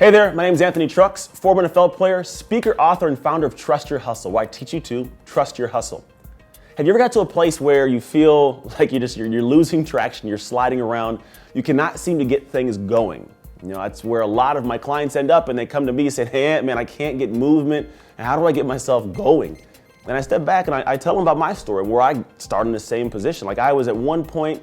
Hey there, my name is Anthony Trucks, former NFL player, speaker, author, and founder of Trust Your Hustle, where I teach you to trust your hustle. Have you ever got to a place where you feel like you're losing traction, you're sliding around, you cannot seem to get things going? You know, that's where a lot of my clients end up, and they come to me and say, hey, man, I can't get movement, and how do I get myself going? And I step back and I tell them about my story, where I started in the same position. Like I was at one point,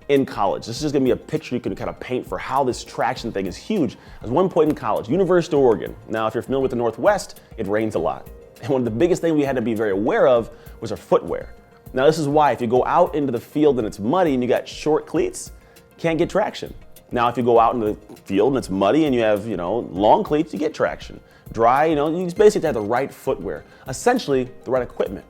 in college. This is just gonna be a picture you can kind of paint for how this traction thing is huge. I was one point in college, University of Oregon. Now, if you're familiar with the Northwest, it rains a lot. And one of the biggest things we had to be very aware of was our footwear. Now, this is why if you go out into the field and it's muddy and you got short cleats, can't get traction. Now, if you go out into the field and it's muddy and you have, long cleats, you get traction. Dry, you just basically have the right footwear, essentially the right equipment.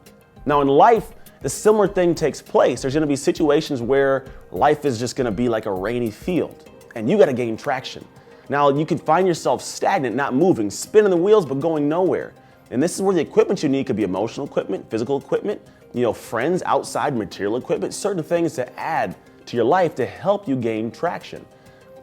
Now, in life, the similar thing takes place. There's gonna be situations where life is just gonna be like a rainy field and you gotta gain traction. Now, you could find yourself stagnant, not moving, spinning the wheels, but going nowhere. And this is where the equipment you need could be emotional equipment, physical equipment, friends, outside material equipment, certain things to add to your life to help you gain traction.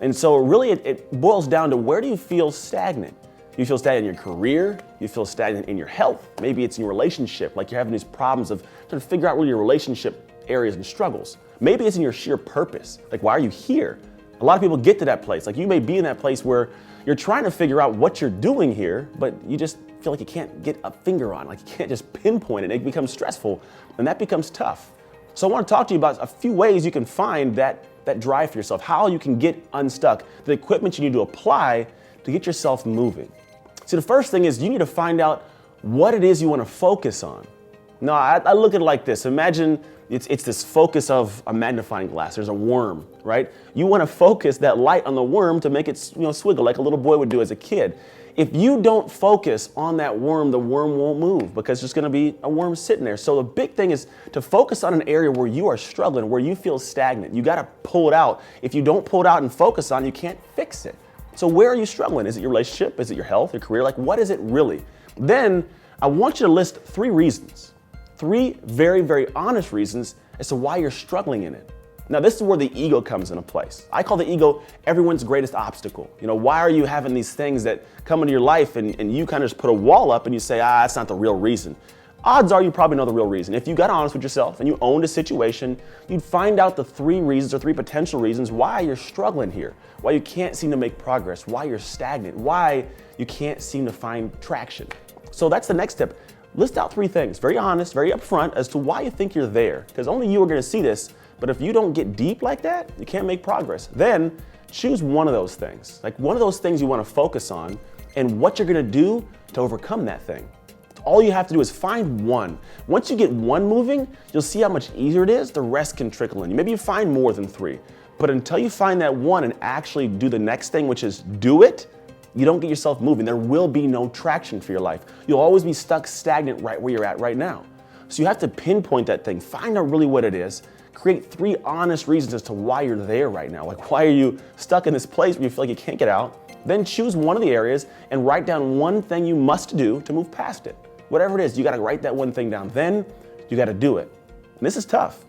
And so really it boils down to, where do you feel stagnant? You feel stagnant in your career, you feel stagnant in your health, maybe it's in your relationship, like you're having these problems of trying to figure out where your relationship areas and struggles. Maybe it's in your sheer purpose, like why are you here? A lot of people get to that place, like you may be in that place where you're trying to figure out what you're doing here, but you just feel like you can't get a finger on, like you can't just pinpoint it, it becomes stressful, and that becomes tough. So I want to talk to you about a few ways you can find that drive for yourself, how you can get unstuck, the equipment you need to apply to get yourself moving. See, the first thing is you need to find out what it is you want to focus on. Now, I look at it like this. Imagine it's this focus of a magnifying glass. There's a worm, right? You want to focus that light on the worm to make it swiggle like a little boy would do as a kid. If you don't focus on that worm, the worm won't move because there's going to be a worm sitting there. So the big thing is to focus on an area where you are struggling, where you feel stagnant. You got to pull it out. If you don't pull it out and focus on it, you can't fix it. So where are you struggling? Is it your relationship? Is it your health, your career? Like, what is it really? Then I want you to list 3 reasons, 3 very, very honest reasons as to why you're struggling in it. Now, this is where the ego comes into place. I call the ego everyone's greatest obstacle. Why are you having these things that come into your life and you kind of just put a wall up and you say, that's not the real reason. Odds are you probably know the real reason. If you got honest with yourself and you owned a situation, you'd find out the 3 reasons or 3 potential reasons why you're struggling here, why you can't seem to make progress, why you're stagnant, why you can't seem to find traction. So that's the next step. List out 3 things, very honest, very upfront, as to why you think you're there, because only you are going to see this. But if you don't get deep like that, you can't make progress. Then choose one of those things, like one of those things you want to focus on and what you're going to do to overcome that thing. All you have to do is find one. Once you get one moving, you'll see how much easier it is. The rest can trickle in. Maybe you find more than 3. But until you find that one and actually do the next thing, which is do it, you don't get yourself moving. There will be no traction for your life. You'll always be stuck stagnant right where you're at right now. So you have to pinpoint that thing, find out really what it is, create 3 honest reasons as to why you're there right now. Like, why are you stuck in this place where you feel like you can't get out? Then choose one of the areas and write down one thing you must do to move past it. Whatever it is, you got to write that one thing down. Then you got to do it. And this is tough.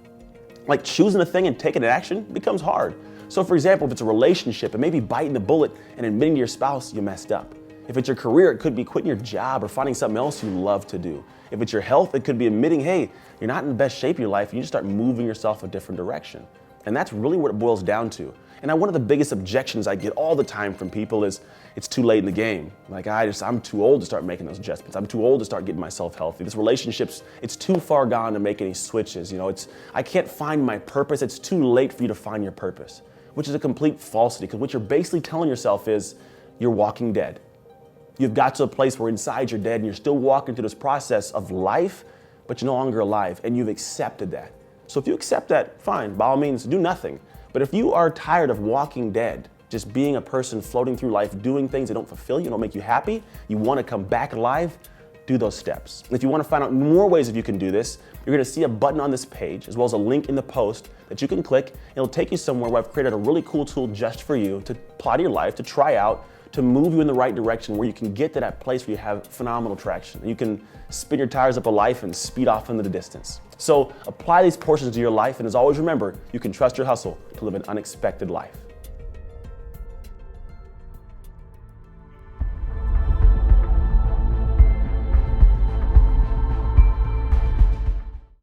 Like, choosing a thing and taking action becomes hard. So for example, if it's a relationship, it may be biting the bullet and admitting to your spouse you messed up. If it's your career, it could be quitting your job or finding something else you love to do. If it's your health, it could be admitting, hey, you're not in the best shape of your life, and you just start moving yourself a different direction. And that's really what it boils down to. And one of the biggest objections I get all the time from people is, it's too late in the game. Like, I'm too old to start making those adjustments. I'm too old to start getting myself healthy. This relationship's, it's too far gone to make any switches. I can't find my purpose. It's too late for you to find your purpose, which is a complete falsity, because what you're basically telling yourself is you're walking dead. You've got to a place where inside you're dead and you're still walking through this process of life, but you're no longer alive, and you've accepted that. So if you accept that, fine, by all means, do nothing. But if you are tired of walking dead, just being a person floating through life, doing things that don't fulfill you, don't make you happy, you want to come back alive, do those steps. And if you want to find out more ways if you can do this, you're going to see a button on this page, as well as a link in the post that you can click. It'll take you somewhere where I've created a really cool tool just for you to apply to your life, to try out, to move you in the right direction, where you can get to that place where you have phenomenal traction. You can spin your tires up a life and speed off into the distance. So apply these portions to your life, and as always, remember, you can trust your hustle to live an unexpected life.